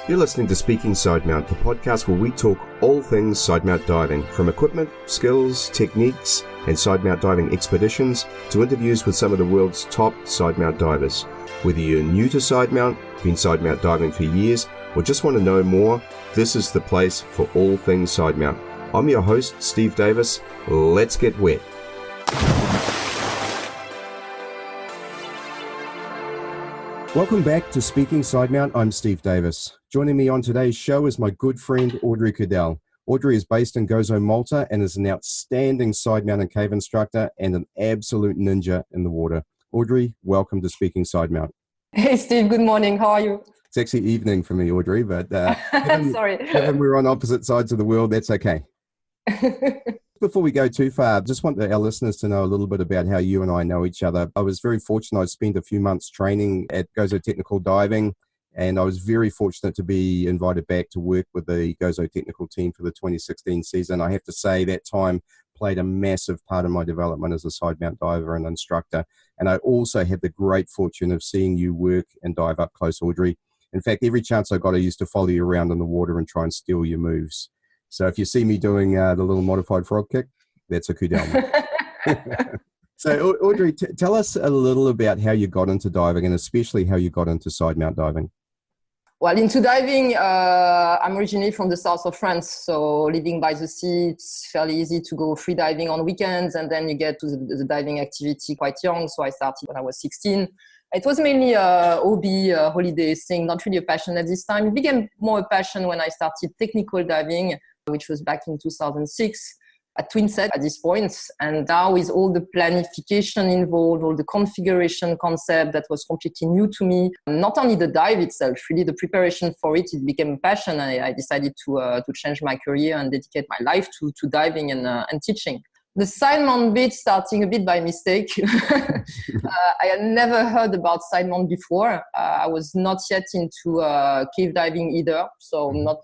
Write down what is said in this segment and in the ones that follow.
You're listening to Speaking Sidemount, the podcast where we talk all things sidemount diving, from equipment, skills, techniques, and sidemount diving expeditions to interviews with some of the world's top sidemount divers. Whether you're new to sidemount, been sidemount diving for years, or just want to know more, this is the place for all things sidemount. I'm your host, Steve Davis. Let's get wet. Welcome back to Speaking Sidemount. I'm Steve Davis. Joining me on today's show is my good friend, Audrey Cudel. Audrey is based in Gozo, Malta, and is an outstanding Sidemount and Cave Instructor and an absolute ninja in the water. Audrey, welcome to Speaking Sidemount. Hey, Steve. Good morning. How are you? It's actually evening for me, Audrey, but Sorry. Given we're on opposite sides of the world, that's okay. Before we go too far, I just want our listeners to know a little bit about how you and I know each other. I was very fortunate. I spent a few months training at Gozo Technical Diving, and I was very fortunate to be invited back to work with the Gozo Technical team for the 2016 season. I have to say that time played a massive part in my development as a sidemount diver and instructor. And I also had the great fortune of seeing you work and dive up close, Audrey. In fact, every chance I got, I used to follow you around in the water and try and steal your moves. So if you see me doing the little modified frog kick, that's a Cudel. So Audrey, tell us a little about how you got into diving and especially how you got into sidemount diving. Well, into diving, I'm originally from the south of France. So living by the sea, it's fairly easy to go free diving on weekends. And then you get to the diving activity quite young. So I started when I was 16. It was mainly a hobby, a holiday thing, not really a passion at this time. It became more a passion when I started technical diving, which was back in 2006 at Twin Set at this point. And now with all the planification involved, all the configuration concept that was completely new to me, not only the dive itself, really the preparation for it, it became a passion. I decided to change my career and dedicate my life to diving and teaching. The Sidemount bit starting a bit by mistake. I had never heard about Sidemount before. I was not yet into cave diving either, so not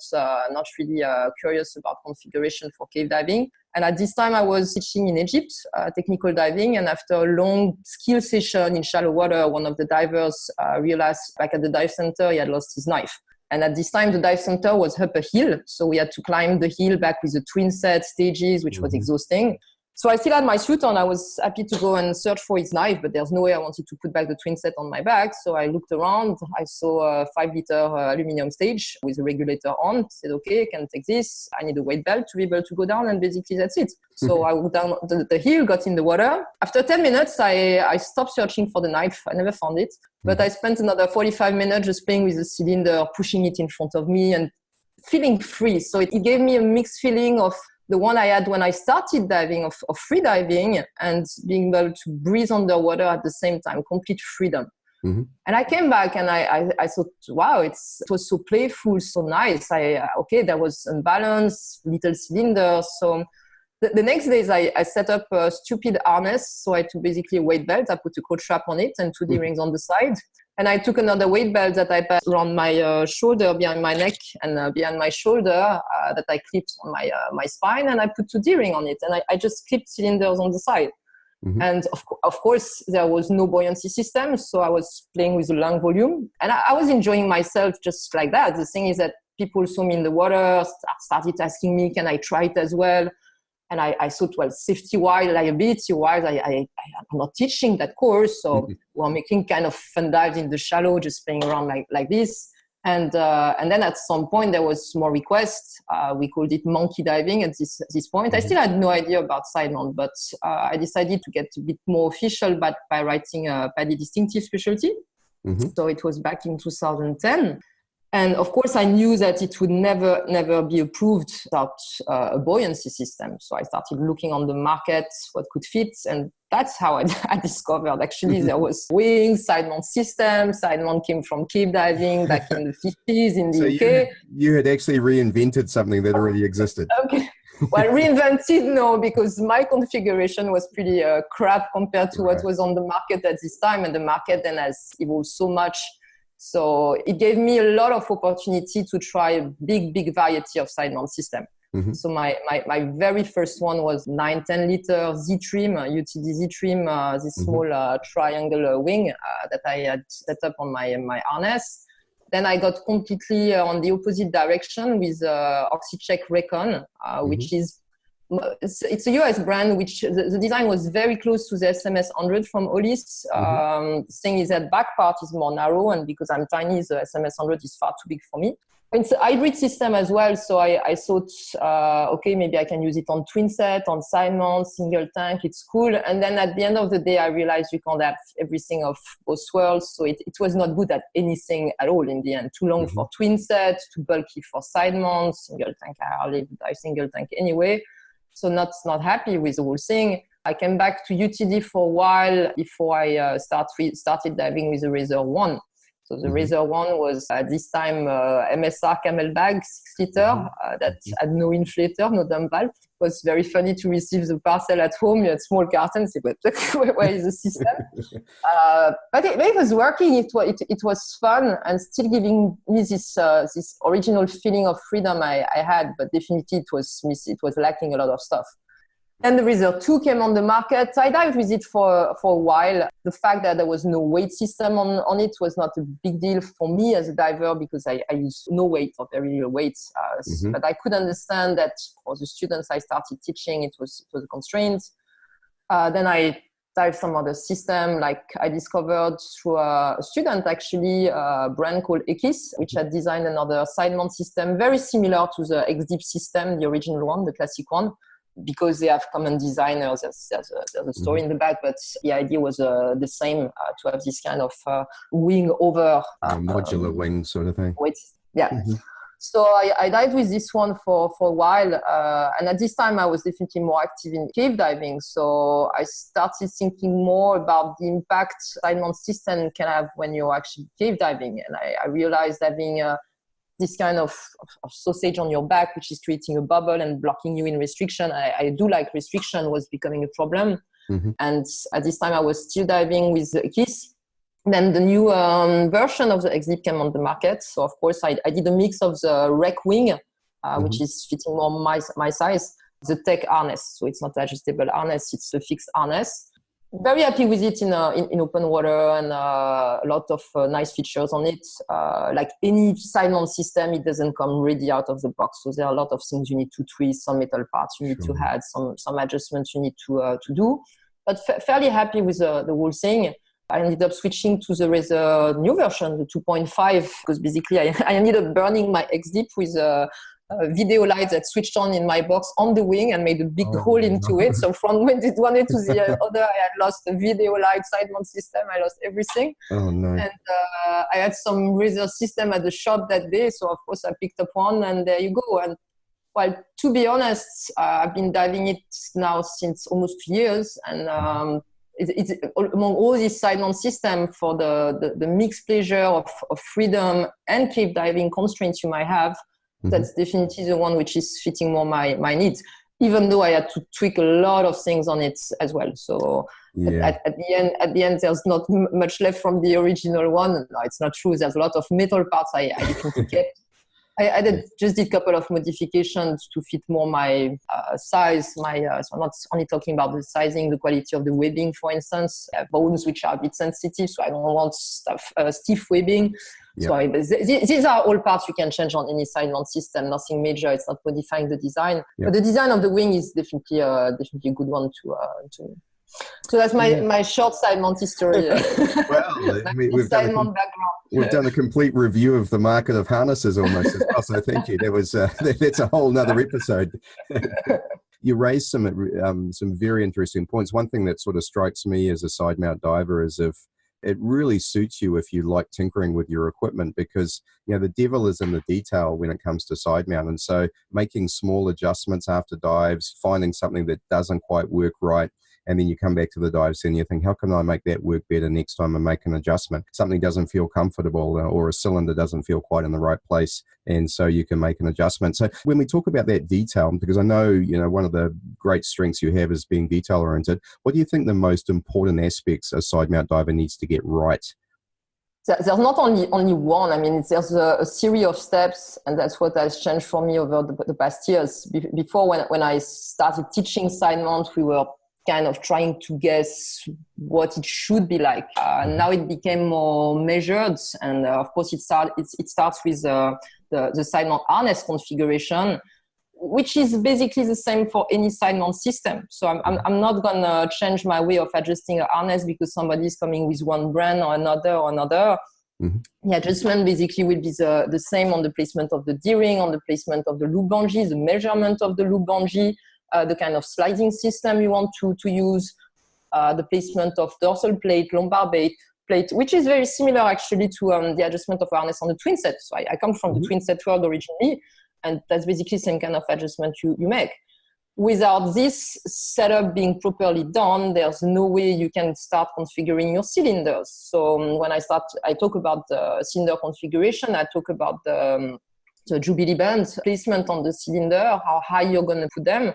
really curious about configuration for cave diving. And at this time, I was teaching in Egypt, technical diving, and after a long skill session in shallow water, one of the divers realized back at the dive center he had lost his knife. And at this time, the dive center was up a hill, so we had to climb the hill back with the twin set stages, which was exhausting. So I still had my suit on. I was happy to go and search for his knife, but there's no way I wanted to put back the twin set on my back. So I looked around. I saw a 5-liter aluminum stage with a regulator on. Said, okay, I can take this. I need a weight belt to be able to go down, and basically that's it. So I walked down the hill, got in the water. After 10 minutes, I stopped searching for the knife. I never found it. But I spent another 45 minutes just playing with the cylinder, pushing it in front of me and feeling free. So it gave me a mixed feeling of the one I had when I started diving, of free diving and being able to breathe underwater at the same time, complete freedom. And I came back and I thought, wow, it was so playful, so nice. Okay, there was unbalance, little cylinders. So the next days I set up a stupid harness. So I took basically a weight belt. I put a cold strap on it and 2 D-rings on the side. And I took another weight belt that I passed around my shoulder, behind my neck and behind my shoulder that I clipped on my spine. And I put 2 D-ring on it. And I just clipped cylinders on the side. And of course, there was no buoyancy system. So I was playing with the lung volume. And I was enjoying myself just like that. The thing is that people saw me in the water, started asking me, can I try it as well? And I thought, well, safety-wise, liability-wise, I'm not teaching that course. So we're making kind of fun dives in the shallow, just playing around like this. And then at some point, there was more requests. We called it monkey diving at this point. I still had no idea about Sidemount, but I decided to get a bit more official by writing a PADI distinctive specialty. So it was back in 2010. And of course, I knew that it would never be approved without a buoyancy system. So I started looking on the market, what could fit. And that's how I discovered actually there was wings, Sidemount system. Sidemount came from cave diving back in the 50s in the UK. You had actually reinvented something that already existed. Okay. Well, reinvented, no, because my configuration was pretty crap compared to what was on the market at this time. And the market then has evolved so much. So it gave me a lot of opportunity to try a big variety of Sidemount system. So my very first one was 9-10 liter Z-trim, UTD Z-trim, this small triangle wing that I had set up on my harness. Then I got completely on the opposite direction with OxyCheck Recon, which is it's a US brand, which the design was very close to the SMS100 from Olis. Thing is that back part is more narrow, and because I'm tiny, the SMS100 is far too big for me. It's a hybrid system as well, so I thought, okay, maybe I can use it on twin set, on side mount, single tank, it's cool. And then at the end of the day, I realized you can't have everything of both worlds, so it was not good at anything at all in the end. Too long for twin set, too bulky for side mount, single tank, I hardly dive single tank anyway. So not happy with the whole thing. I came back to UTD for a while before I started diving with the Razor 1. So the Razor 1 was at this time MSR camel bag, 6 liter, that had no inflator, no dump valve. It was very funny to receive the parcel at home. You had small cartons, where is the system? But it was working, it was fun and still giving me this original feeling of freedom I had, but definitely it was lacking a lot of stuff. And the Razor 2 came on the market. I dived with it for a while. The fact that there was no weight system on it was not a big deal for me as a diver because I use no weight or very little weight. But I could understand that for the students I started teaching, it was a constraint. Then I dived some other system, like I discovered through a student actually, a brand called Ekis, which had designed another side mount system, very similar to the X-Deep system, the original one, the classic one. Because they have common designers, there's a story in the back, but the idea was the same, to have this kind of wing over. Modular wing sort of thing. So I dived with this one for a while. And at this time, I was definitely more active in cave diving. So I started thinking more about the impact side mount system can have when you're actually cave diving. And I realized having this kind of sausage on your back, which is creating a bubble and blocking you in restriction. I do like restriction was becoming a problem. And at this time I was still diving with the Kiss. Then the new version of the X-Deep came on the market. So of course I did a mix of the rec wing, which is fitting more my size, the tech harness. So it's not adjustable harness, it's a fixed harness. Very happy with it in open water and a lot of nice features on it. Like any side mount system, it doesn't come ready out of the box. So there are a lot of things you need to twist, some metal parts you need to add, some adjustments you need to do. But fairly happy with the whole thing. I ended up switching to the Razor new version, the 2.5, because basically I ended up burning my X-Deep with a video light that switched on in my box on the wing and made a big hole into it. So from one end to the other, I had lost the video light, side mount system. I lost everything. Oh no! And I had some Razor system at the shop that day. So of course I picked up one and there you go. And well, to be honest, I've been diving it now since almost 2 years. And it's among all these side mount system for the mixed pleasure of freedom and cave diving constraints you might have. That's definitely the one which is fitting more my needs, even though I had to tweak a lot of things on it as well. So at the end, there's not much left from the original one. No, it's not true. There's a lot of metal parts I definitely kept. I just did a couple of modifications to fit more my size. So I'm not only talking about the sizing, the quality of the webbing, for instance. I have bones which are a bit sensitive, so I don't want stiff webbing. Yep. So these are all parts you can change on any side mount system. Nothing major. It's not modifying the design. Yep. But the design of the wing is definitely a good one to. So that's my short side mount history. Well, I mean, we've done a complete review of the market of harnesses almost as well. So thank you. That's a whole nother episode. You raised some very interesting points. One thing that sort of strikes me as a side mount diver is if it really suits you if you like tinkering with your equipment, because the devil is in the detail when it comes to side mount. And so making small adjustments after dives, finding something that doesn't quite work right, and then you come back to the dives and you think, how can I make that work better next time I make an adjustment? Something doesn't feel comfortable or a cylinder doesn't feel quite in the right place. And so you can make an adjustment. So when we talk about that detail, because I know, one of the great strengths you have is being detail oriented. What do you think the most important aspects a side mount diver needs to get right? There's not only one. I mean, there's a series of steps, and that's what has changed for me over the past years. Before, when I started teaching side mount, we were kind of trying to guess what it should be like. Now it became more measured, and of course it starts with the Sidemount harness configuration, which is basically the same for any Sidemount system. So I'm not gonna change my way of adjusting a harness because somebody is coming with one brand or another. The adjustment basically will be the same on the placement of the D-ring, on the placement of the loop bungee, the measurement of the loop bungee, the kind of sliding system you want to use, the placement of dorsal plate, lumbar plate, which is very similar actually to the adjustment of harness on the twin set. So I come from the twin set world originally, and that's basically the same kind of adjustment you make. Without this setup being properly done, there's no way you can start configuring your cylinders. So when I talk about the cylinder configuration, I talk about the Jubilee band placement on the cylinder, how high you're going to put them,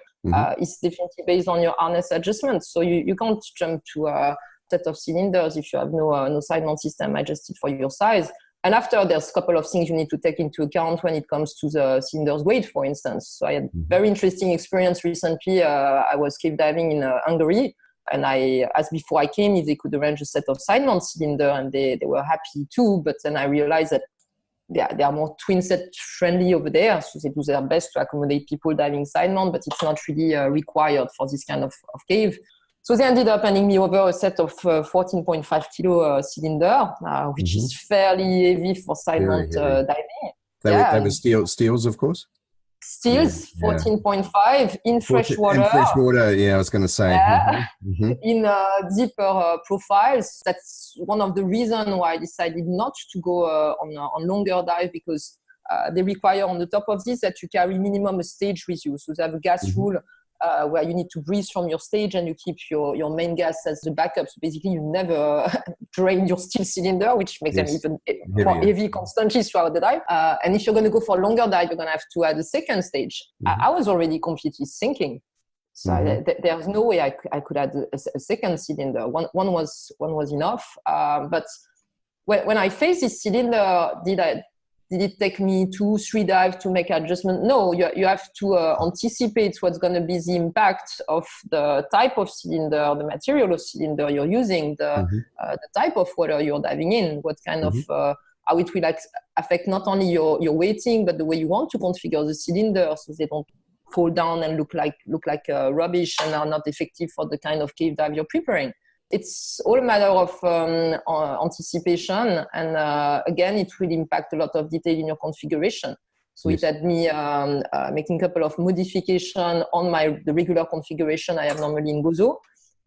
is definitely based on your harness adjustment. So you can't jump to a set of cylinders if you have no Sidemount system adjusted for your size. And after, there's a couple of things you need to take into account when it comes to the cylinder's weight, for instance. So I had very interesting experience recently. I was cave diving in Hungary, and I asked before I came if they could arrange a set of Sidemount cylinder, and they were happy too. But then I realized that they are more twin set friendly over there, so they do their best to accommodate people diving Sidemount, but it's not really required for this kind of cave. So they ended up handing me over a set of 14.5 kilo cylinder, which is fairly heavy for Sidemount diving. They were steels, of course. Steels, 14.5 in fresh water. In fresh water, yeah, I was going to say. In deeper profiles. That's one of the reasons why I decided not to go on longer dive, because they require on the top of this that you carry minimum a stage with you. So they have a gas rule where you need to breathe from your stage and you keep your main gas as the backup. So basically you never drain your steel cylinder, which makes them even more heavy constantly throughout the dive. And if you're going to go for a longer dive, you're going to have to add a second stage. I was already completely sinking. So there's no way I could add a second cylinder. One was enough. But when I faced this cylinder, did it take me 2-3 dives to make adjustment? No, you have to anticipate what's going to be the impact of the type of cylinder, the material of cylinder you're using, the type of water you're diving in, what kind of how it will affect not only your weighting, but the way you want to configure the cylinder so they don't fall down and look like rubbish and are not effective for the kind of cave dive you're preparing. It's all a matter of anticipation, and again, it will impact a lot of detail in your configuration. So it had me making a couple of modifications on the regular configuration I have normally in Gozo,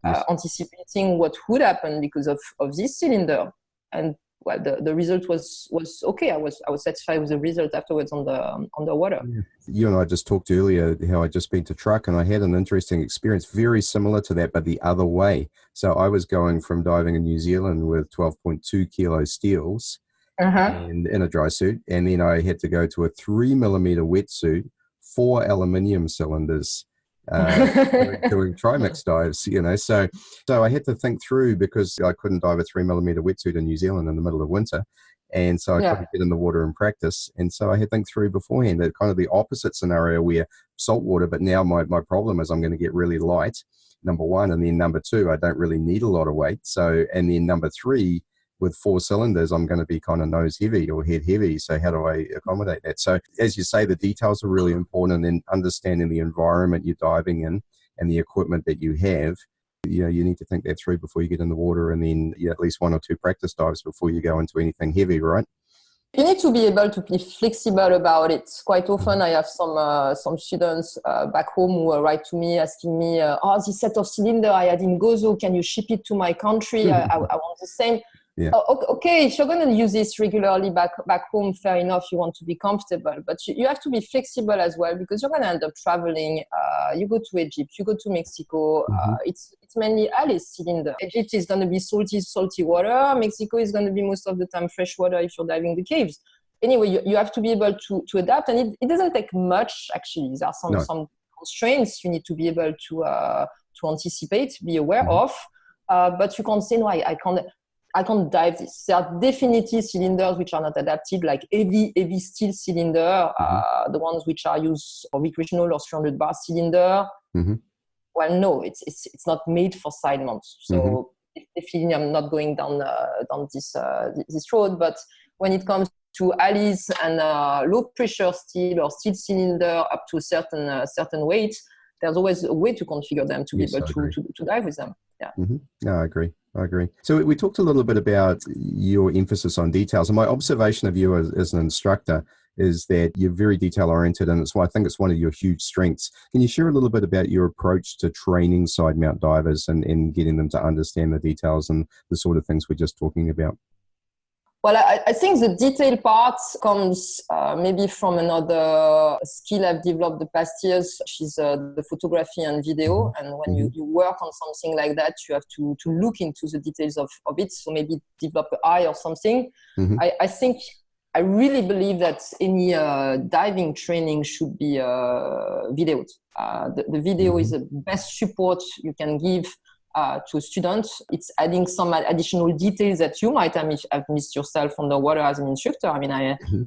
anticipating what would happen because of this cylinder. And well, the result was okay. I was satisfied with the result afterwards on the water. You and I just talked earlier how I'd just been to truck, and I had an interesting experience very similar to that, but the other way. So I was going from diving in New Zealand with 12.2 kilo steels and in a dry suit, and then I had to go to a 3 millimeter wetsuit, 4 aluminium cylinders. Doing trimix dives, so I had to think through, because I couldn't dive a 3 millimeter wetsuit in New Zealand in the middle of winter, and so I couldn't get in the water and practice, and so I had to think through beforehand that kind of the opposite scenario where salt water, but now my problem is I'm going to get really light, number one, and then number two, I don't really need a lot of weight, so, and then number three, with 4 cylinders, I'm going to be kind of nose heavy or head heavy. So how do I accommodate that? So as you say, the details are really important, and understanding the environment you're diving in and the equipment that you have. You need to think that through before you get in the water, and then at least 1 or 2 practice dives before you go into anything heavy, right? You need to be able to be flexible about it. Quite often I have some students back home who write to me asking me, this set of cylinder I had in Gozo, can you ship it to my country? I want the same. Yeah. Okay, if you're going to use this regularly back home, fair enough, you want to be comfortable. But you have to be flexible as well, because you're going to end up traveling. You go to Egypt, you go to Mexico. It's mainly Alice cylinder. Egypt is going to be salty water. Mexico is going to be most of the time fresh water if you're diving the caves. Anyway, you have to be able to adapt, and it doesn't take much, actually. There are some constraints you need to be able to anticipate, be aware of. But you can't say, no, I can't dive this. There are definitely cylinders which are not adapted, like heavy steel cylinder, the ones which are used for recreational or 300 bar cylinder. Well, well, no, it's not made for Sidemount. So definitely I'm not going down this road. But when it comes to alleys and low pressure steel or steel cylinder up to a certain weight, there's always a way to configure them to be able to dive with them. Yeah. No, I agree. So we talked a little bit about your emphasis on details, and my observation of you as an instructor is that you're very detail oriented, and it's why I think it's one of your huge strengths. Can you share a little bit about your approach to training side mount divers and getting them to understand the details and the sort of things we're just talking about? Well, I think the detail part comes maybe from another skill I've developed the past years, which is the photography and video. And when you work on something like that, you have to look into the details of it. So maybe develop an eye or something. I really believe that any diving training should be videoed. The video is the best support you can give to a student. It's adding some additional details that you might have missed yourself underwater as an instructor. I mean,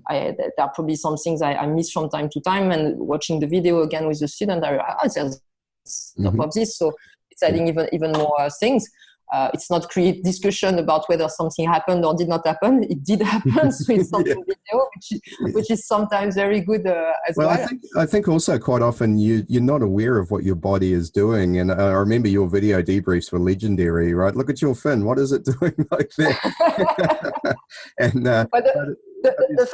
there are probably some things I miss from time to time, and watching the video again with the student, I realize there's stuff of this. So it's adding even more things. It's not create discussion about whether something happened or did not happen. It did happen, so it's something video, which is sometimes very good as well. I think also quite often you're not aware of what your body is doing. And I remember your video debriefs were legendary, right? Look at your fin. What is it doing like that? But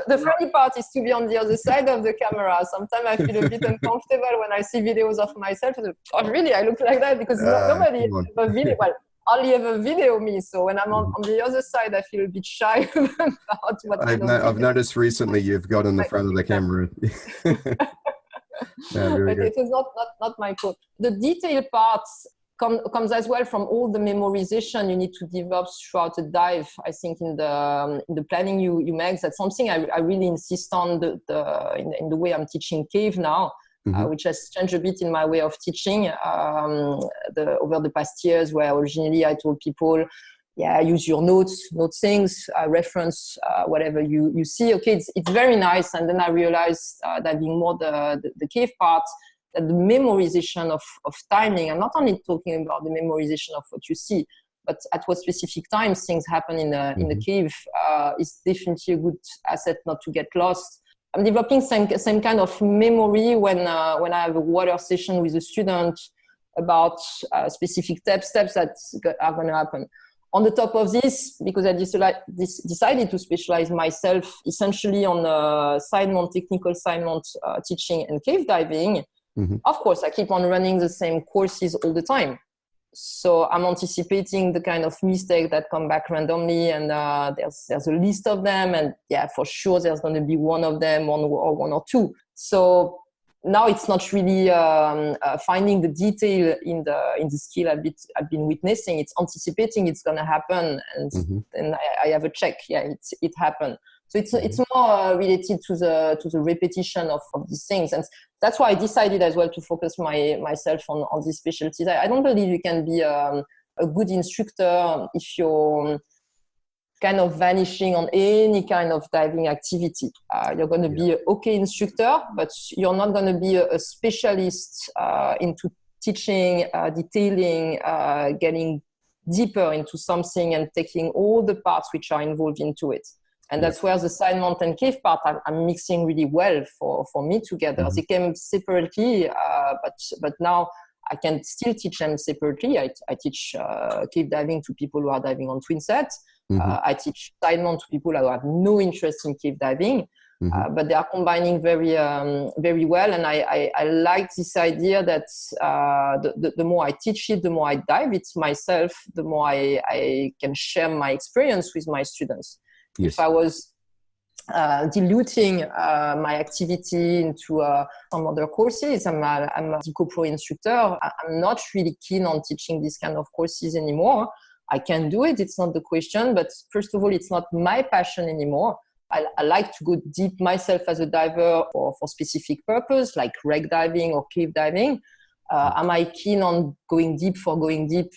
the funny part is to be on the other side of the camera. Sometimes I feel a bit uncomfortable when I see videos of myself. Oh, really? I look like that? Because nobody has a video. Well, only ever video me, so when I'm on the other side, I feel a bit shy about what I've noticed recently you've got in the front of the camera. But it was not my fault. The detail parts comes as well from all the memorization you need to develop throughout a dive. I think in the planning you make, that's something I really insist on in the way I'm teaching cave now. Which has changed a bit in my way of teaching over the past years, where originally I told people, use your note things, reference whatever you see. Okay, it's very nice. And then I realized that being more the cave part, that the memorization of timing, I'm not only talking about the memorization of what you see, but at what specific times things happen in the cave is definitely a good asset not to get lost. I'm developing same kind of memory when I have a water session with a student about specific steps that are going to happen. On the top of this, because I decided to specialize myself essentially on technical side mount teaching and cave diving, of course, I keep on running the same courses all the time. So I'm anticipating the kind of mistake that come back randomly, and there's a list of them, and for sure there's going to be one of them, one or two. So now it's not really finding the detail in the skill I've been witnessing. It's anticipating it's going to happen, and then I have a check. It happened. So it's more related to the repetition of these things, and that's why I decided as well to focus myself on these specialties. I don't believe you can be a good instructor if you're kind of vanishing on any kind of diving activity. You're going to be an okay instructor, but you're not going to be a specialist into teaching, detailing, getting deeper into something and taking all the parts which are involved into it. And that's where the Sidemount and cave part I'm mixing really well for me together. They came separately, but now I can still teach them separately. I teach cave diving to people who are diving on twin sets. I teach Sidemount to people who have no interest in cave diving, but they are combining very well. And I like this idea that the more I teach it, the more I dive it myself, the more I can share my experience with my students. Yes. If I was diluting my activity into some other courses, I'm a co-pro instructor. I'm not really keen on teaching this kind of courses anymore. I can do it, it's not the question, but first of all, it's not my passion anymore. I like to go deep myself as a diver for specific purpose, like wreck diving or cave diving. Am I keen on going deep for going deep?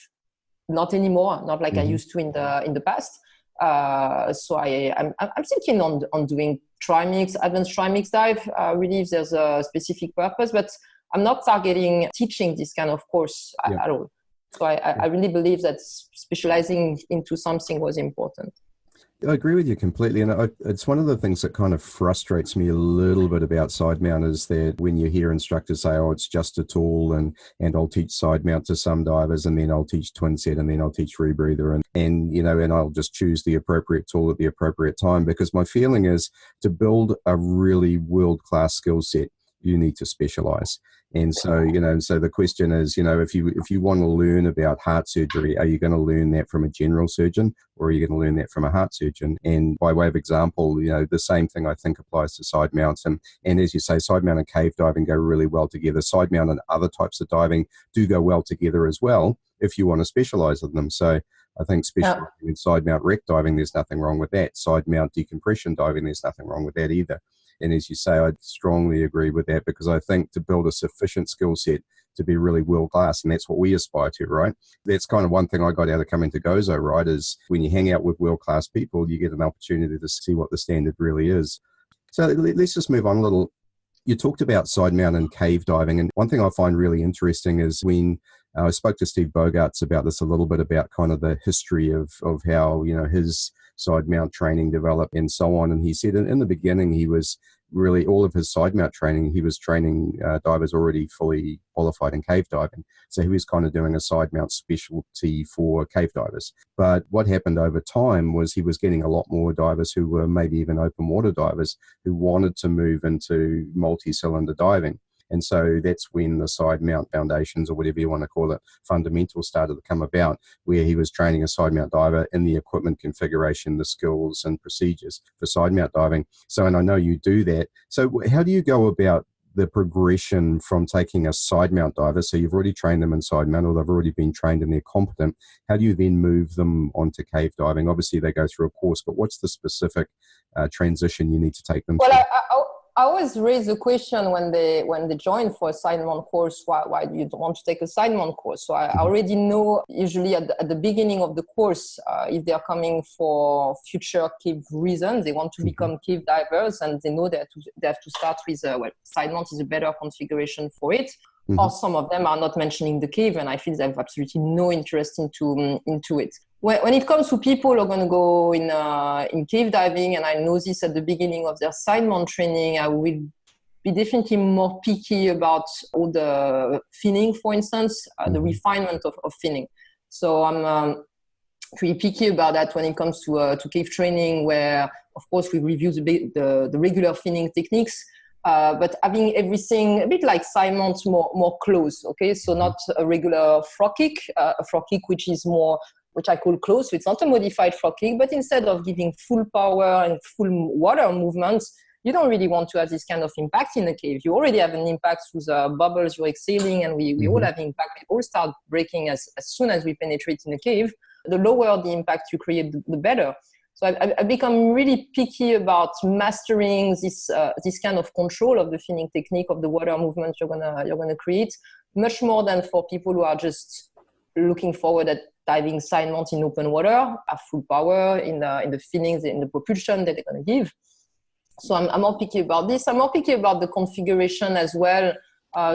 Not anymore, not like I used to in the past. So I'm still keen on doing trimix, advanced trimix dive, really if there's a specific purpose, but I'm not targeting teaching this kind of course at all. So I really believe that specializing into something was important. I agree with you completely. And it's one of the things that kind of frustrates me a little bit about side mount is that when you hear instructors say, oh, it's just a tool and I'll teach side mount to some divers and then I'll teach twin set and then I'll teach rebreather and I'll just choose the appropriate tool at the appropriate time, because my feeling is to build a really world-class skill set, you need to specialize. And so, so the question is, if you want to learn about heart surgery, are you going to learn that from a general surgeon or are you going to learn that from a heart surgeon? And by way of example, the same thing I think applies to side mounts. And as you say, side mount and cave diving go really well together. Side mount and other types of diving do go well together as well if you want to specialize in them. So I think specializing in side mount wreck diving, there's nothing wrong with that. Side mount decompression diving, there's nothing wrong with that either. And as you say, I strongly agree with that, because I think to build a sufficient skill set to be really world class, and that's what we aspire to, right? That's kind of one thing I got out of coming to Gozo, right? Is when you hang out with world class people, you get an opportunity to see what the standard really is. So let's just move on a little. You talked about side mount and cave diving, and one thing I find really interesting is when I spoke to Steve Bogarts about this a little bit, about kind of the history of how his side mount training developed and so on. And he said in the beginning, he was really, all of his side mount training, he was training divers already fully qualified in cave diving. So he was kind of doing a side mount specialty for cave divers. But what happened over time was he was getting a lot more divers who were maybe even open water divers who wanted to move into multi-cylinder diving. And so that's when the side mount foundations, or whatever you want to call it, fundamentals started to come about, where he was training a side mount diver in the equipment configuration, the skills and procedures for side mount diving. So, and I know you do that. So how do you go about the progression from taking a side mount diver? So you've already trained them in side mount, or they've already been trained and they're competent. How do you then move them onto cave diving? Obviously they go through a course, but what's the specific transition you need to take them through? I always raise the question when they join for a side mount course, why do you want to take a side mount course? So I already know usually at the beginning of the course, if they're coming for future cave reasons, they want to become cave divers, and they know that they have to start with side mount is a better configuration for it. Or some of them are not mentioning the cave, and I feel they have absolutely no interest into it. When it comes to people who are going to go in cave diving, and I know this at the beginning of their side mount training, I will be definitely more picky about all the finning, for instance, the refinement of finning. So I'm pretty picky about that when it comes to cave training, where of course we review the regular finning techniques. But having everything a bit like side mount, more close, okay? So not a regular frog kick, a frog kick which is more, which I call close. So it's not a modified frog kick, but instead of giving full power and full water movements, you don't really want to have this kind of impact in the cave. You already have an impact through the bubbles you're exhaling, and we all have impact. We all start breaking as soon as we penetrate in the cave. The lower the impact you create, the better. So I become really picky about mastering this kind of control of the finning technique, of the water movement you're gonna create, much more than for people who are just looking forward at diving side mount in open water, have full power in the finnings, in the propulsion that they're gonna give. So I'm more picky about this. I'm more picky about the configuration as well.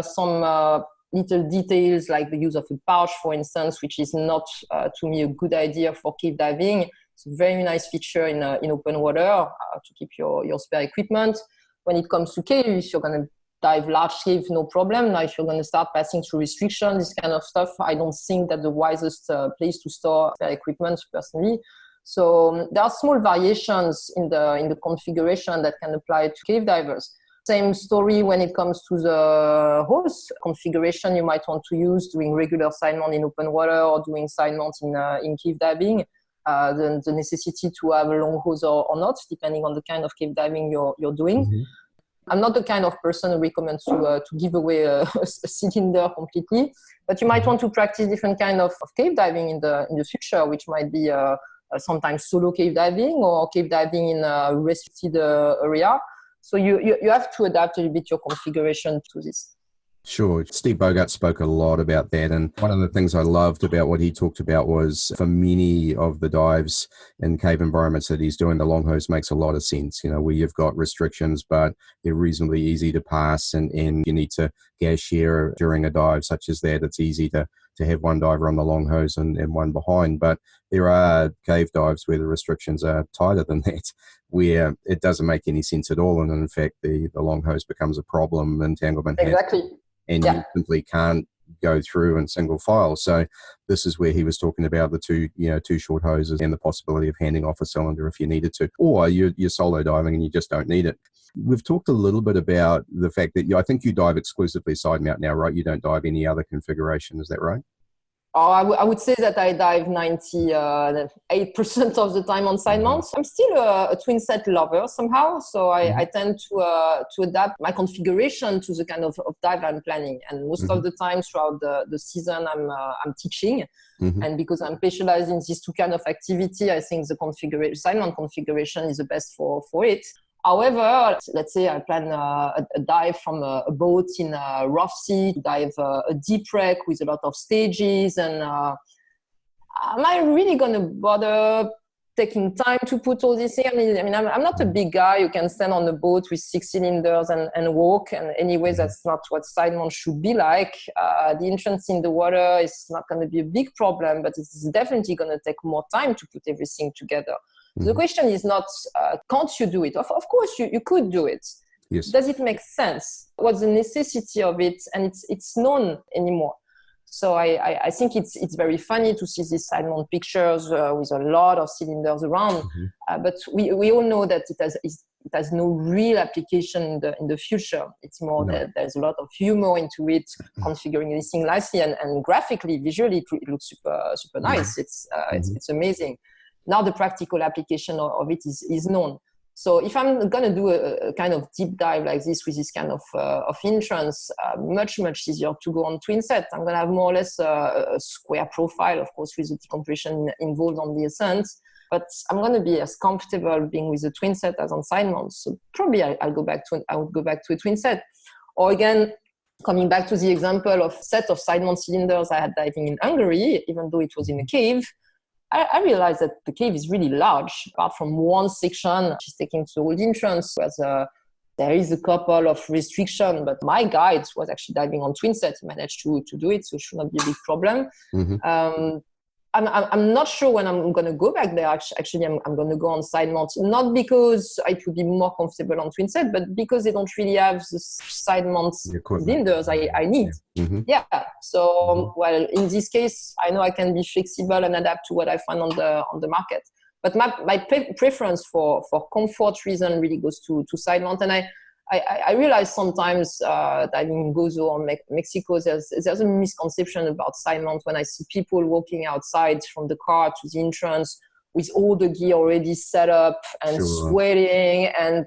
Some little details like the use of a pouch, for instance, which is not to me a good idea for cave diving. It's a very nice feature in open water to keep your spare equipment. When it comes to cave, if you're going to dive large cave, no problem. Now, if you're going to start passing through restrictions, this kind of stuff, I don't think that the wisest place to store spare equipment, personally. So there are small variations in the configuration that can apply to cave divers. Same story when it comes to the hose configuration you might want to use doing regular side mount in open water or doing side mount in cave diving. The necessity to have a long hose or not, depending on the kind of cave diving you're doing. I'm not the kind of person who recommends to give away a cylinder completely, but you might want to practice different kind of cave diving in the future, which might be sometimes solo cave diving or cave diving in a restricted area. So you have to adapt a little bit your configuration to this. Sure. Steve Bogart spoke a lot about that. And one of the things I loved about what he talked about was for many of the dives in cave environments that he's doing, the long hose makes a lot of sense, where you've got restrictions, but they're reasonably easy to pass. And you need to gas share during a dive such as that. It's easy to have one diver on the long hose and one behind. But there are cave dives where the restrictions are tighter than that, where it doesn't make any sense at all. And in fact, the long hose becomes a problem, entanglement. Exactly. And you simply can't go through in single file. So this is where he was talking about the two short hoses and the possibility of handing off a cylinder if you needed to, or you're solo diving and you just don't need it. We've talked a little bit about the fact that I think you dive exclusively side mount now, right? You don't dive any other configuration. Is that right? Oh, I would say that I dive 98% of the time on side mounts. I'm still a twin set lover somehow, so I tend to adapt my configuration to the kind of dive I'm planning. And most of the time throughout the season, I'm teaching. And because I'm specialized in these two kind of activity, I think the side mount configuration is the best for it. However, let's say I plan a dive from a boat in a rough sea, dive a deep wreck with a lot of stages, and am I really going to bother taking time to put all this in? I mean, I'm not a big guy who can stand on a boat with 6 cylinders and walk, and anyway, that's not what side mount should be like. The entrance in the water is not going to be a big problem, but it's definitely going to take more time to put everything together. The question is not, can't you do it? Of course, you could do it. Yes. Does it make sense? What's the necessity of it? And it's known anymore. So I think it's very funny to see these side mount pictures with a lot of cylinders around. But we all know that it has no real application in the future. It's more that there's a lot of humor into it, configuring this thing nicely, and graphically, visually, it looks super nice. It's amazing. Now the practical application of it is known. So if I'm going to do a kind of deep dive like this with this kind of entrance, much easier to go on twin set. I'm going to have more or less a square profile, of course, with the decompression involved on the ascent. But I'm going to be as comfortable being with the twin set as on side mounts. So probably I would go back to a twin set. Or again, coming back to the example of set of side mount cylinders I had diving in Hungary, even though it was in a cave, I realized that the cave is really large, apart from one section, which is taking to the old entrance, where there is a couple of restrictions, but my guide was actually diving on twin set. He managed to do it, so it should not be a big problem. I'm not sure when I'm going to go back there. Actually, I'm going to go on side mount, not because it would be more comfortable on twin set, but because they don't really have the side mount cylinders I need. So, well, in this case, I know I can be flexible and adapt to what I find on the market. But my preference for comfort reason really goes to side mount. And I realize sometimes diving in Gozo or Mexico, there's a misconception about side mount when I see people walking outside from the car to the entrance with all the gear already set up and sweating. And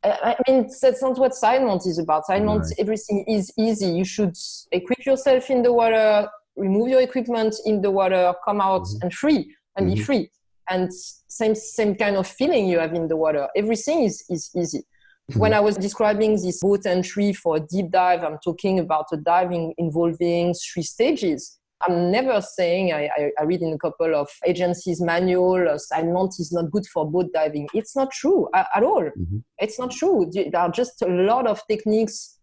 I mean, that's not what side mount is about. Side mount, everything is easy. You should equip yourself in the water, remove your equipment in the water, come out and be free. And same kind of feeling you have in the water. Everything is easy. When I was describing this boat entry for a deep dive, I'm talking about a diving involving 3 stages. I'm never saying, I read in a couple of agencies' manual, side mount is not good for boat diving. It's not true at all. It's not true. There are just a lot of techniques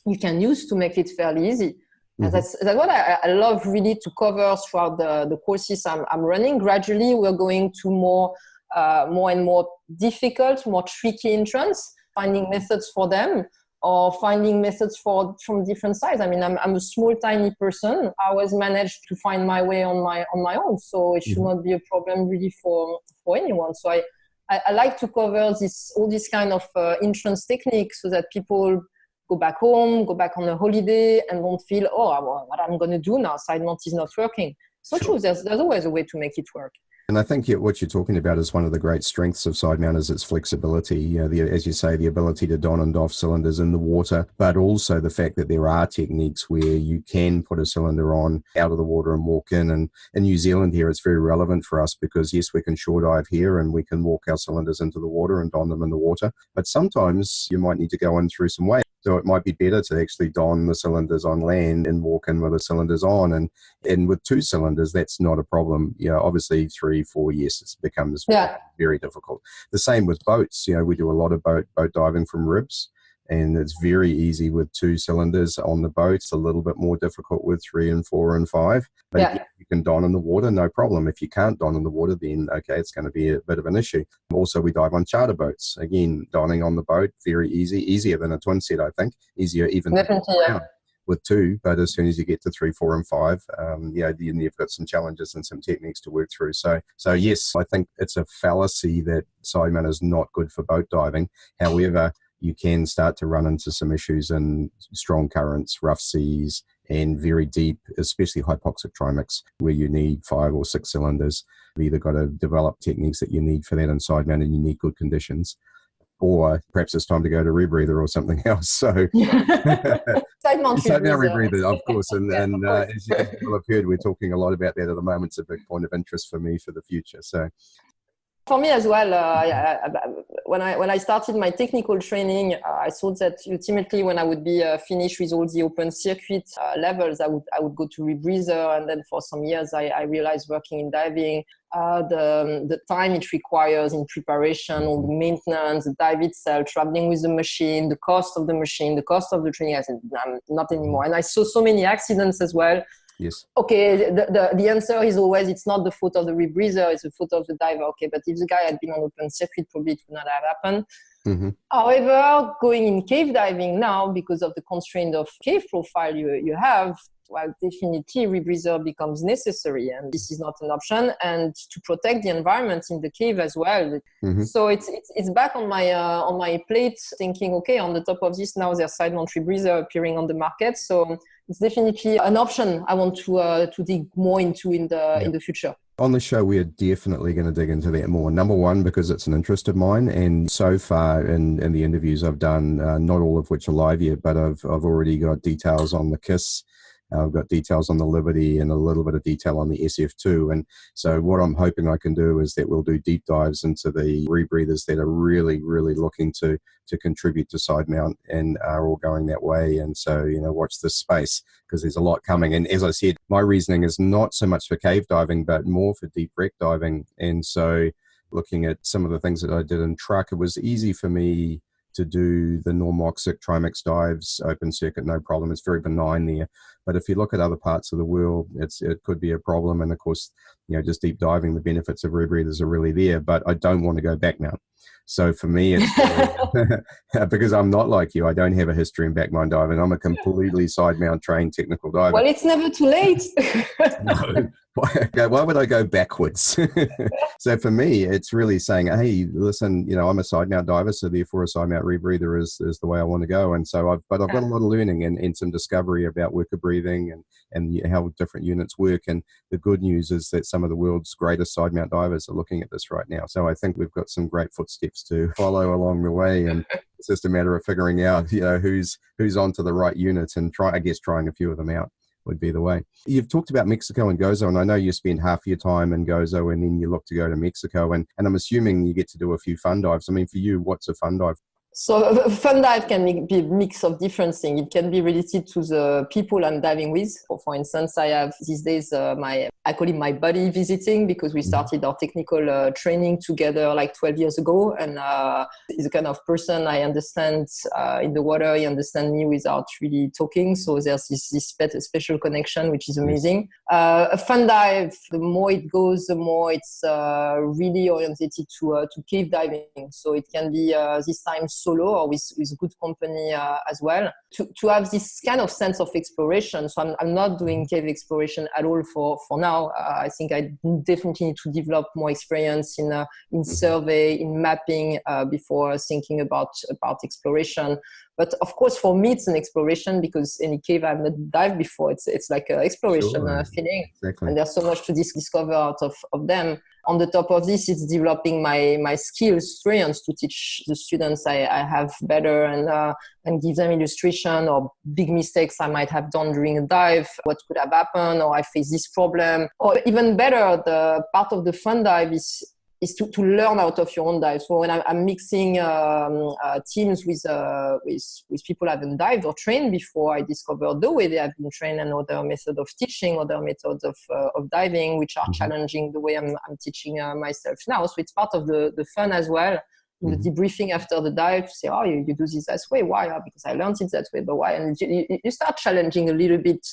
you can use to make it fairly easy. And that's what I love really to cover throughout the courses I'm running. Gradually, we're going to more and more difficult, more tricky entrance, finding methods for them or finding methods from different sides. I mean, I'm a small, tiny person. I always managed to find my way on my own. So it should not be a problem really for anyone. So I like to cover all this kind of entrance techniques so that people go back home, go back on a holiday and don't feel, what I'm going to do now? Side mount is not working. It's not true. There's always a way to make it work. And I think what you're talking about is one of the great strengths of side mount is its flexibility. As you say, the ability to don and doff cylinders in the water, but also the fact that there are techniques where you can put a cylinder on out of the water and walk in. And in New Zealand here, it's very relevant for us because, yes, we can shore dive here and we can walk our cylinders into the water and don them in the water. But sometimes you might need to go in through some waves. So it might be better to actually don the cylinders on land and walk in with the cylinders on. And with 2 cylinders, that's not a problem. Obviously 3, 4, yes, it becomes very difficult. The same with boats. We do a lot of boat diving from ribs. And it's very easy with 2 cylinders on the boat. It's a little bit more difficult with 3 and 4 and 5. But if you can don in the water, no problem. If you can't don in the water, then okay, it's going to be a bit of an issue. Also, we dive on charter boats. Again, donning on the boat, very easy, easier than a twin set, I think. Easier even with 2. But as soon as you get to 3, 4, and 5, then you've got some challenges and some techniques to work through. So yes, I think it's a fallacy that side mount is not good for boat diving. However, you can start to run into some issues in strong currents, rough seas, and very deep, especially hypoxic trimix, where you need 5 or 6 cylinders. You've either got to develop techniques that you need for that in side mount and you need good conditions, or perhaps it's time to go to rebreather or something else. So side mount rebreather, of course. And as you will have heard, we're talking a lot about that at the moment. It's a big point of interest for me for the future. So. For me as well, when I started my technical training, I thought that ultimately when I would be finished with all the open circuit levels, I would go to rebreather. And then for some years, I realized working in diving, the time it requires in preparation, all the maintenance, the dive itself, traveling with the machine, the cost of the machine, the cost of the training, I said, not anymore. And I saw so many accidents as well. Yes. Okay, the answer is always it's not the fault of the rebreather, it's the fault of the diver. Okay, but if the guy had been on open circuit, probably it would not have happened. Mm-hmm. However, going in cave diving now, because of the constraint of cave profile you have, well, definitely rebreather becomes necessary, and this is not an option. And to protect the environment in the cave as well. Mm-hmm. So it's back on my plate, thinking, okay, on the top of this now there's side mount rebreather appearing on the market. So it's definitely an option I want to dig more into in the future. On the show, we are definitely going to dig into that more. Number one, because it's an interest of mine. And so far in the interviews I've done, not all of which are live yet, but I've already got details on the KISS. I've got details on the Liberty and a little bit of detail on the SF2. And so what I'm hoping I can do is that we'll do deep dives into the rebreathers that are really, really looking to contribute to side mount and are all going that way. And so, watch this space because there's a lot coming. And as I said, my reasoning is not so much for cave diving, but more for deep wreck diving. And so looking at some of the things that I did in truck, it was easy for me to do the normoxic trimix dives, open circuit, no problem. It's very benign there. But if you look at other parts of the world, it could be a problem. And of course, just deep diving, the benefits of rebreathers are really there. But I don't want to go back now. So for me, it's because I'm not like you. I don't have a history in back mount diving. I'm a completely side mount trained technical diver. Well, it's never too late. No. Why would I go backwards? So for me, it's really saying, hey, listen, I'm a side mount diver, so therefore a side mount rebreather is the way I want to go. And so I've got a lot of learning and some discovery about worker breathing and how different units work. And the good news is that some of the world's greatest side mount divers are looking at this right now. So I think we've got some great footsteps to follow along the way. And it's just a matter of figuring out, who's onto the right unit and trying a few of them out would be the way. You've talked about Mexico and Gozo, and I know you spend half your time in Gozo and then you look to go to Mexico, and I'm assuming you get to do a few fun dives. I mean, for you, what's a fun dive? So a fun dive can be a mix of different things. It can be related to the people I'm diving with. For instance, I have these days I call him my buddy visiting, because we started our technical training together like 12 years ago. And he's the kind of person I understand in the water. He understands me without really talking. So there's this special connection, which is amazing. A fun dive, the more it goes, the more it's really orientated to cave diving. So it can be this time solo or with good company as well. To have this kind of sense of exploration. So I'm not doing cave exploration at all for now. I think I definitely need to develop more experience in survey, in mapping before thinking about exploration. But of course, for me, it's an exploration because any cave I've not dived before, it's like an exploration feeling. Exactly. And there's so much to discover out of them. On the top of this, it's developing my skills, strengths to teach the students I have better and give them illustration or big mistakes I might have done during a dive, what could have happened, or I face this problem. Or even better, the part of the fun dive is is to learn out of your own dive. So when I'm mixing teams with people I haven't dived or trained before, I discover the way they have been trained and other methods of teaching, other methods of diving, which are challenging the way I'm teaching myself now. So it's part of the fun as well. The debriefing after the dive to say, oh, you do this that way. Why? Because I learned it that way. But why? And you start challenging a little bit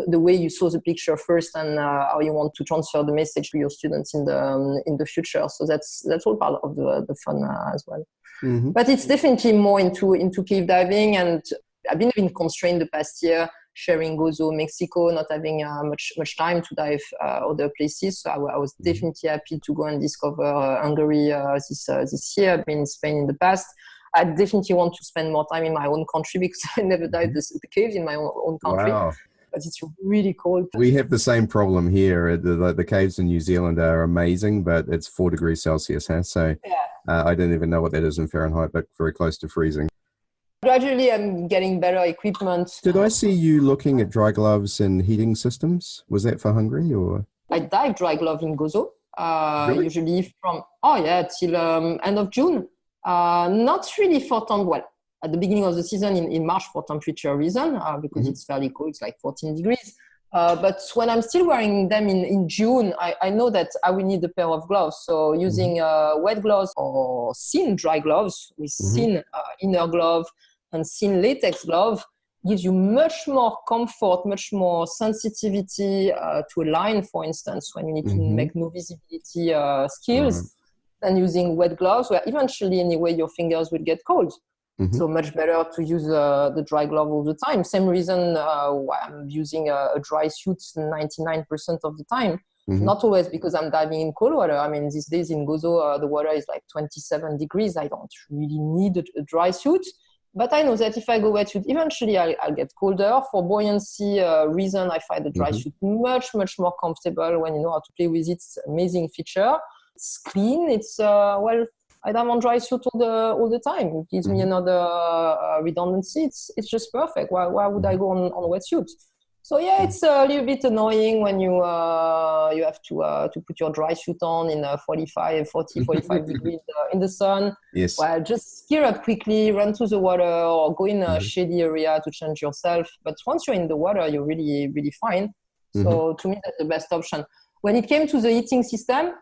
the way you saw the picture first and how you want to transfer the message to your students in the future. So that's all part of the fun as well. But it's definitely more into cave diving, and I've been constrained the past year, sharing Gozo, Mexico, not having much time to dive other places. So I was definitely happy to go and discover Hungary this year. I've been in Spain in the past. I definitely want to spend more time in my own country because I never dived the caves in my own country. Wow. But it's really cold. We have the same problem here. The caves in New Zealand are amazing, but it's 4 degrees Celsius. Huh? So I don't even know what that is in Fahrenheit, but very close to freezing. Gradually, I'm getting better equipment. Did I see you looking at dry gloves and heating systems? Was that for Hungary or? I dive dry glove in Gozo, Really? usually from, till end of June. Not really for at the beginning of the season in March for temperature reason, because it's fairly cold, it's like 14 degrees. But when I'm still wearing them in June, I know that I will need a pair of gloves. So using wet gloves or thin dry gloves with thin inner glove and thin latex glove gives you much more comfort, much more sensitivity to a line, for instance, when you need to make no visibility skills than using wet gloves, where eventually anyway your fingers will get cold. So much better to use the dry glove all the time. Same reason why I'm using a dry suit 99% of the time. Not always because I'm diving in cold water. I mean, these days in Gozo, the water is like 27 degrees. I don't really need a dry suit. But I know that if I go wetsuit, eventually I'll get colder. For buoyancy reason, I find the dry suit much more comfortable when you know how to play with it. It's an amazing feature. It's clean. It's, I dive on dry suit all the time. It gives me another redundancy. It's just perfect. Why would I go on wetsuit? So yeah, it's a little bit annoying when you have to put your dry suit on in 45 degrees in the sun. Yes. Well, just gear up quickly, run to the water, or go in a shady area to change yourself. But once you're in the water, you're really, really fine. So to me, that's the best option. When it came to the heating system,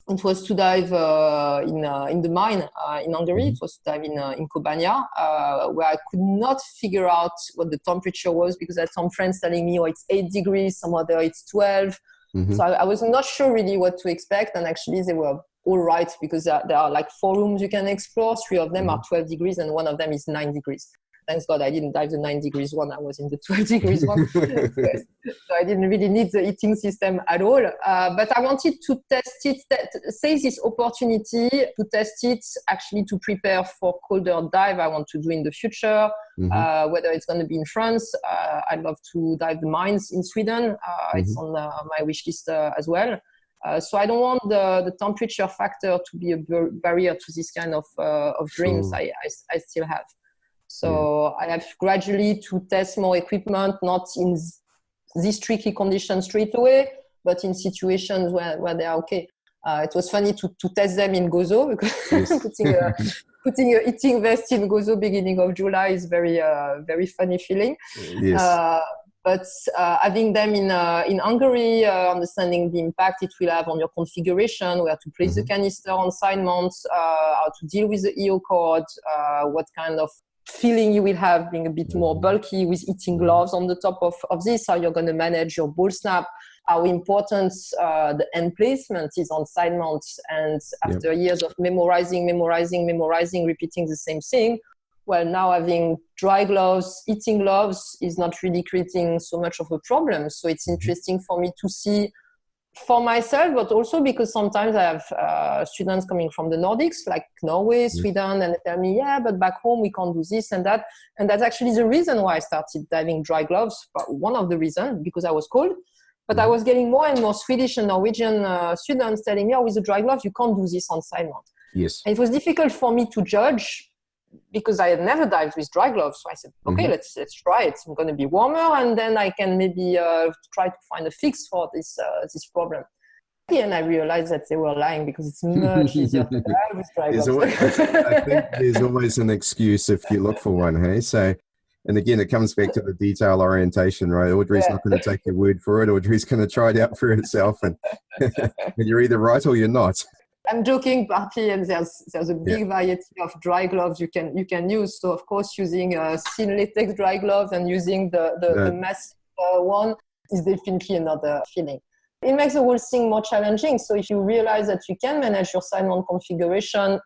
it was to dive in the mine in Hungary. It was to dive in Kobania, where I could not figure out what the temperature was because I had some friends telling me, oh, it's 8 degrees, some other it's 12. So I was not sure really what to expect. And actually they were all right because there are like 4 rooms you can explore. 3 of them are 12 degrees and 1 of them is 9 degrees. Thanks God I didn't dive the 9 degrees one. I was in the 12 degrees one. So I didn't really need the heating system at all. But I wanted to test it, seize this opportunity to test it, actually to prepare for colder dive I want to do in the future, whether it's going to be in France. I'd love to dive the mines in Sweden. It's on my wish list as well. So I don't want the temperature factor to be a barrier to this kind of dreams I still have. So I have gradually to test more equipment, not in these tricky conditions straight away, but in situations where they are okay. It was funny to test them in Gozo because putting a heating vest in Gozo beginning of July is very funny feeling. Yes. But having them in Hungary, understanding the impact it will have on your configuration, where to place the canister on side mounts, how to deal with the EO cord, what kind of feeling you will have being a bit more bulky with heating gloves on the top of this, how you're going to manage your ball snap, how important the end placement is on side mounts. And after years of memorizing, repeating the same thing, well, now having dry gloves, heating gloves is not really creating so much of a problem. So it's interesting for me to see for myself, but also because sometimes I have students coming from the Nordics, like Norway, Sweden, and they tell me, yeah, but back home we can't do this and that. And that's actually the reason why I started diving dry gloves. One of the reasons, because I was cold. But I was getting more and more Swedish and Norwegian students telling me, oh, with the dry gloves, you can't do this on side mount. Yes. And it was difficult for me to judge because I had never dived with dry gloves. So I said, okay, let's try it. It's going to be warmer, and then I can maybe try to find a fix for this problem. And I realized that they were lying because it's much easier to dive with dry gloves. I think there's always an excuse if you look for one, hey? So, and again, it comes back to the detail orientation, right? Audrey's not going to take your word for it. Audrey's going to try it out for herself, and, and you're either right or you're not. I'm joking partly, and there's a big variety of dry gloves you can use. So of course, using a thin latex dry glove and using the massive one is definitely another feeling. It makes the whole thing more challenging. So if you realize that you can manage your side mount configuration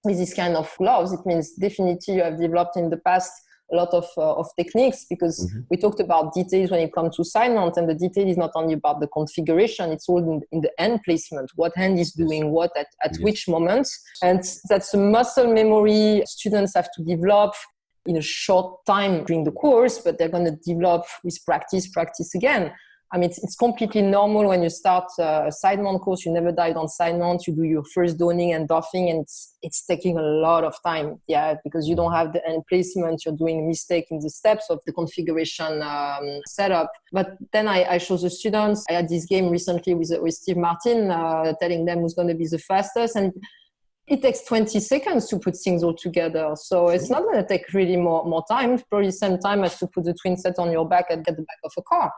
with this kind of gloves, it means definitely you have developed in the past a lot of techniques, because we talked about details when it comes to side mount, and the detail is not only about the configuration, it's all in the hand placement, what hand is doing what at which moment. And that's a muscle memory students have to develop in a short time during the course, but they're going to develop with practice again. I mean, it's completely normal when you start a side mount course, you never dive on side mount, you do your first donning and doffing, and it's taking a lot of time, because you don't have the end placement, you're doing mistake in the steps of the configuration setup. But then I show the students, I had this game recently with Steve Martin, telling them who's going to be the fastest, and it takes 20 seconds to put things all together. So it's not going to take really more time, probably the same time as to put the twin set on your back at the back of a car.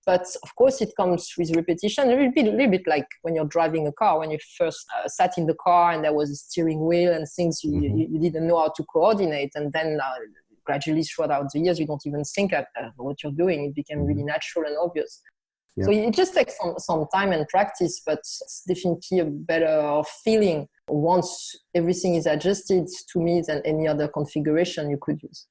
But of course, it comes with repetition. It will be a little bit like when you're driving a car. When you first sat in the car and there was a steering wheel and things you didn't know how to coordinate. And then gradually throughout the years, you don't even think at what you're doing. It became really natural and obvious. Yep. So it just takes some time and practice, but it's definitely a better feeling once everything is adjusted to me than any other configuration you could use.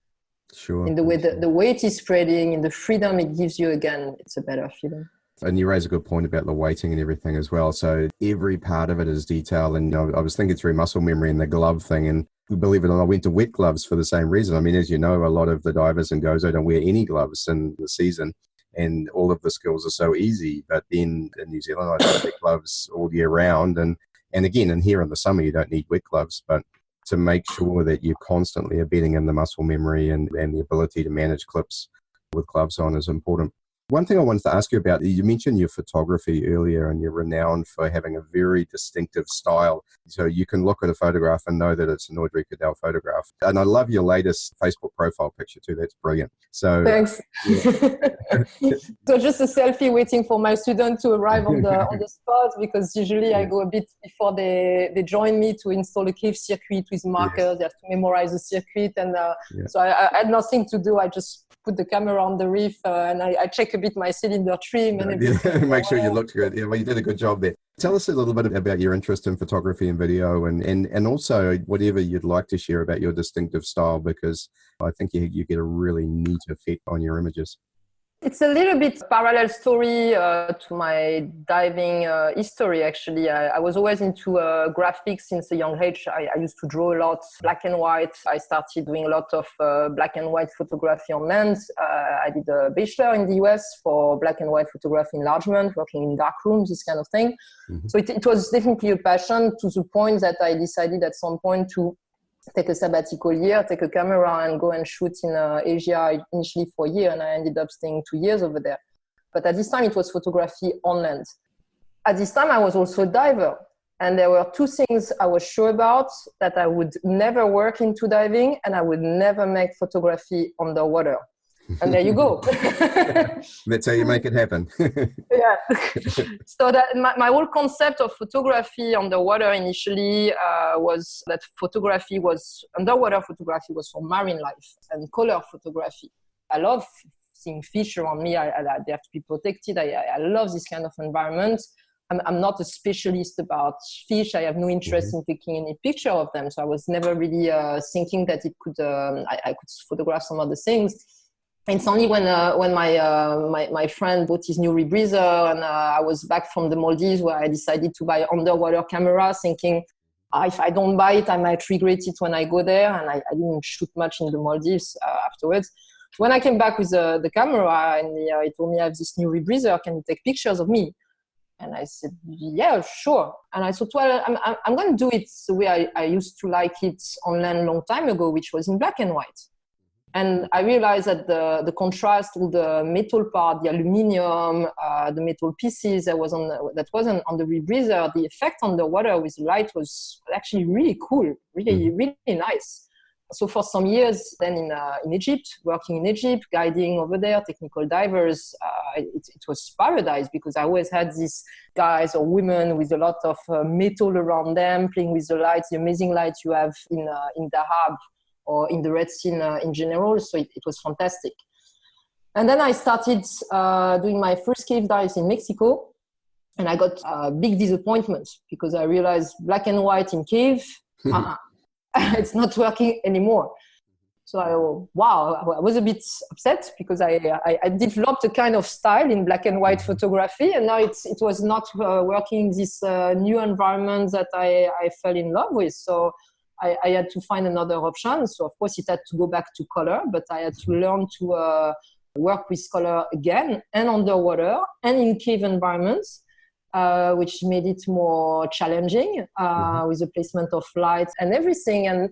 Sure. In the way the weight is spreading, in the freedom it gives you, again, it's a better feeling. And you raise a good point about the weighting and everything as well. So every part of it is detail. And I was thinking through muscle memory and the glove thing. And believe it or not, I went to wet gloves for the same reason. I mean, as you know, a lot of the divers in Gozo don't wear any gloves in the season. And all of the skills are so easy. But then in New Zealand, I wear gloves all year round. And again, and here in the summer, you don't need wet gloves. But to make sure that you constantly are bedding in the muscle memory and the ability to manage clips with gloves on is important. One thing I wanted to ask you about, you mentioned your photography earlier, and you're renowned for having a very distinctive style. So you can look at a photograph and know that it's an Audrey Cudel photograph. And I love your latest Facebook profile picture too. That's brilliant. So thanks. So just a selfie waiting for my student to arrive on the spot, because usually I go a bit before they join me to install a cave circuit with markers. They have to memorize the circuit, and so I had nothing to do. I just put the camera on the reef and I check a bit my cylinder trim and everything. Make sure you looked good. Yeah, well, you did a good job there. Tell us a little bit about your interest in photography and video, and also whatever you'd like to share about your distinctive style, because I think you get a really neat effect on your images. It's a little bit parallel story to my diving history, actually. I was always into graphics since a young age. I used to draw a lot, black and white. I started doing a lot of black and white photography on land. I did a bachelor in the US for black and white photography enlargement, working in dark rooms, this kind of thing. So it was definitely a passion, to the point that I decided at some point to take a sabbatical year, take a camera and go and shoot in Asia initially for a year, and I ended up staying 2 years over there. But at this time it was photography on land. At this time I was also a diver, and there were two things I was sure about: that I would never work into diving and I would never make photography underwater. And there you go. That's how you make it happen. Yeah. So that my whole concept of photography underwater initially was that underwater photography was for marine life and color photography. I love seeing fish around me. They have to be protected. I love this kind of environment. I'm not a specialist about fish. I have no interest in taking any picture of them. So I was never really thinking that I could photograph some other things. And it's only when my friend bought his new rebreather, and I was back from the Maldives, where I decided to buy an underwater camera, thinking if I don't buy it, I might regret it when I go there. And I didn't shoot much in the Maldives afterwards. When I came back with the camera, and he told me, I have this new rebreather, can you take pictures of me? And I said, yeah, sure. And I thought, well, I'm going to do it the way I used to like it on land a long time ago, which was in black and white. And I realized that the contrast with the metal part, the aluminium, the metal pieces that wasn't on the rebreather, the effect on the water with light was actually really cool, really nice. So for some years then in Egypt, working in Egypt, guiding over there, technical divers, it was paradise, because I always had these guys or women with a lot of metal around them, playing with the lights, the amazing lights you have in Dahab or in the Red Sea in general. So it was fantastic. And then I started doing my first cave dives in Mexico, and I got a big disappointment because I realized black and white in cave, it's not working anymore. So I was a bit upset because I developed a kind of style in black and white photography, and now it was not working in this new environment that I fell in love with. So I had to find another option. So of course it had to go back to color, but I had to learn to work with color again, and underwater and in cave environments, which made it more challenging with the placement of lights and everything. And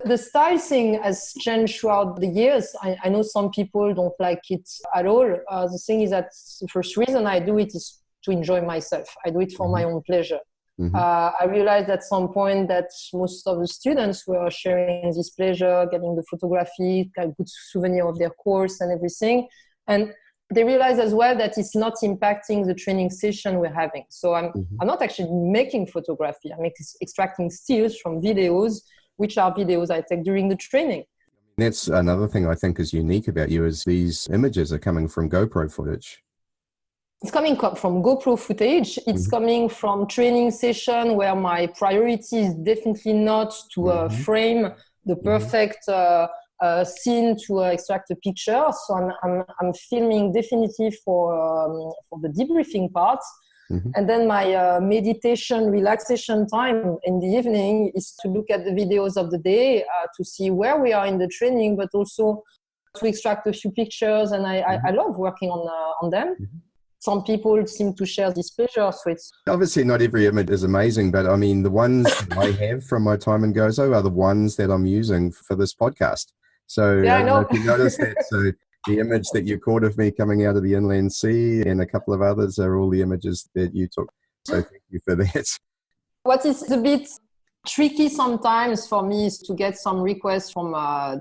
the style thing has changed throughout the years. I know some people don't like it at all. The thing is that the first reason I do it is to enjoy myself. I do it for my own pleasure. I realized at some point that most of the students were sharing this pleasure, getting the photography, a good souvenir of their course and everything. And they realize as well that it's not impacting the training session we're having. So I'm not actually making photography. I'm extracting stills from videos, which are videos I take during the training. That's another thing I think is unique about you, is these images are coming from GoPro footage. It's coming from GoPro footage. It's coming from training session where my priority is definitely not to frame the perfect scene to extract a picture. So I'm filming definitely for the debriefing part. And then my meditation, relaxation time in the evening is to look at the videos of the day, to see where we are in the training, but also to extract a few pictures. And I love working on them. Some people seem to share this pleasure. So it's obviously not every image is amazing, but I mean, the ones I have from my time in Gozo are the ones that I'm using for this podcast. So yeah, I know. If you notice that, so the image that you caught of me coming out of the inland sea and a couple of others are all the images that you took. So thank you for that. What is a bit tricky sometimes for me is to get some requests from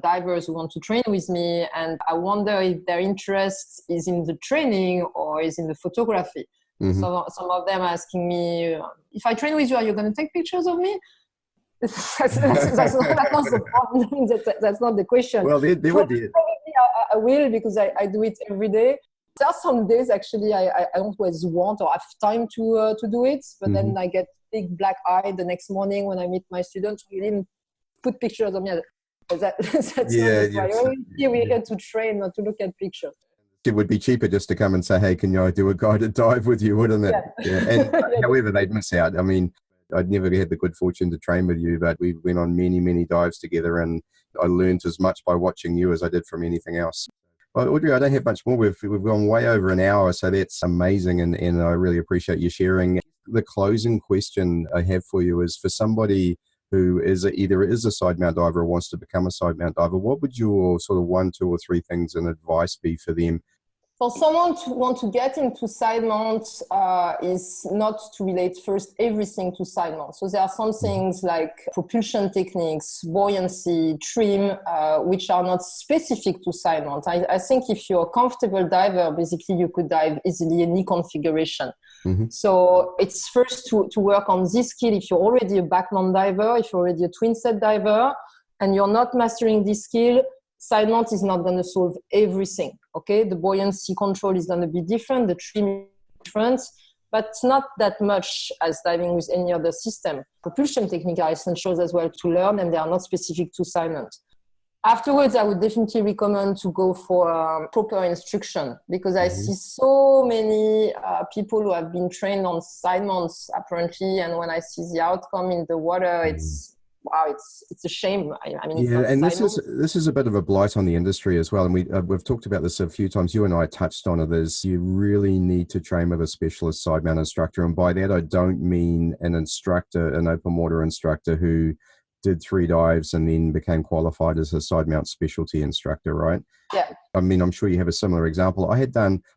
divers who want to train with me, and I wonder if their interest is in the training or is in the photography. So some of them are asking me, if I train with you, are you going to take pictures of me? that's not the problem. That's not the question. Well, there would be. I will, because I do it every day. There are some days actually I don't always want or have time to do it, but then I get big black eye the next morning when I meet my students who didn't put pictures of me. That's not the priority. We're here to train, not to look at pictures. It would be cheaper just to come and say, hey, can I do a guided dive with you, wouldn't it? And however, they'd miss out. I mean, I'd never had the good fortune to train with you, but we went on many, many dives together, and I learned as much by watching you as I did from anything else. Well, Audrey, I don't have much more. We've gone way over an hour, so that's amazing, and I really appreciate you sharing. The closing question I have for you is, for somebody who either is a side mount diver or wants to become a side mount diver, what would your sort of 1, 2, or 3 things and advice be for them? For someone to want to get into side mount is not to relate first everything to side mount. So there are some things like propulsion techniques, buoyancy, trim, which are not specific to side mount. I think if you're a comfortable diver, basically you could dive easily any configuration. So it's first to work on this skill. If you're already a back mount diver, if you're already a twin set diver, and you're not mastering this skill, side mount is not going to solve everything. Okay, the buoyancy control is going to be different, the trim is different, but not that much as diving with any other system. Propulsion techniques are essential as well to learn, and they are not specific to side mount. Afterwards, I would definitely recommend to go for proper instruction, because I see so many people who have been trained on side mounts apparently, and when I see the outcome in the water, it's a shame. I mean, and this is a bit of a blight on the industry as well. And we've talked about this a few times. You and I touched on it. Is you really need to train with a specialist side mount instructor, and by that I don't mean an instructor, an open water instructor who did 3 dives, and then became qualified as a side mount specialty instructor, right? Yeah. I mean, I'm sure you have a similar example.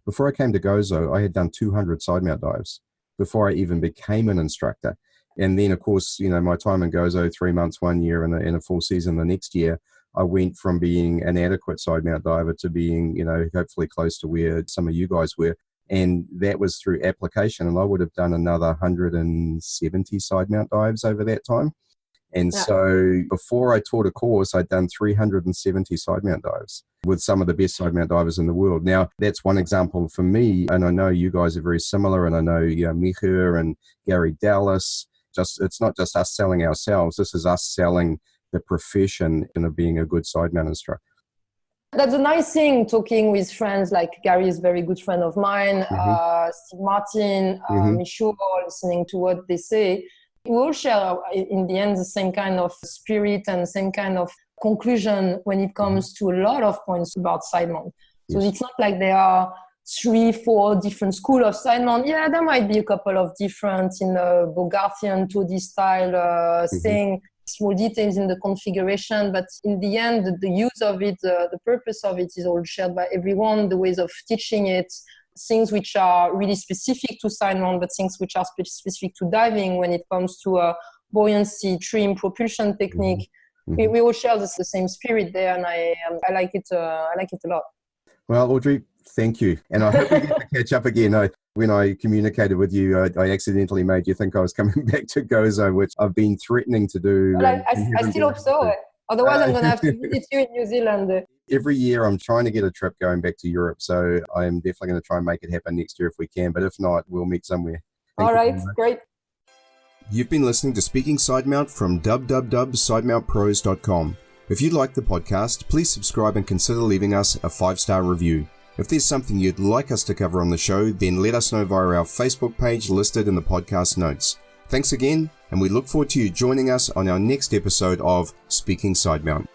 Before I came to Gozo, I had done 200 side mount dives before I even became an instructor. And then, of course, my time in Gozo, 3 months, 1 year, and a full season the next year, I went from being an adequate side mount diver to being, hopefully close to where some of you guys were. And that was through application. And I would have done another 170 side mount dives over that time. And so before I taught a course, I'd done 370 side mount dives with some of the best side mount divers in the world. Now, that's one example for me. And I know you guys are very similar. And I know Micha and Gary Dallas. It's not just us selling ourselves. This is us selling the profession of being a good side mount instructor. That's a nice thing, talking with friends like Gary is a very good friend of mine, Steve Martin, Michaud, listening to what they say. We all share, in the end, the same kind of spirit and same kind of conclusion when it comes to a lot of points about side mount. So it's not like there are 3-4 different schools of side mount. Yeah, there might be a couple of different in the Bogartian 2D style thing, small details in the configuration, but in the end, the use of it, the purpose of it is all shared by everyone, the ways of teaching it, things which are really specific to side mount, but things which are specific to diving when it comes to buoyancy, trim, propulsion technique. We all share the same spirit there, and I like it. I like it a lot. Well, Audrey, thank you, and I hope we get to catch up again. When I communicated with you, I accidentally made you think I was coming back to Gozo, which I've been threatening to do. Well, I still hope so. Otherwise, I'm going to have to visit you in New Zealand. Every year, I'm trying to get a trip going back to Europe, so I am definitely going to try and make it happen next year if we can. But if not, we'll meet somewhere. All right, great. You've been listening to Speaking Side Mount from www.sidemountpros.com. If you like the podcast, please subscribe and consider leaving us a 5-star review. If there's something you'd like us to cover on the show, then let us know via our Facebook page listed in the podcast notes. Thanks again, and we look forward to you joining us on our next episode of Speaking Side Mount.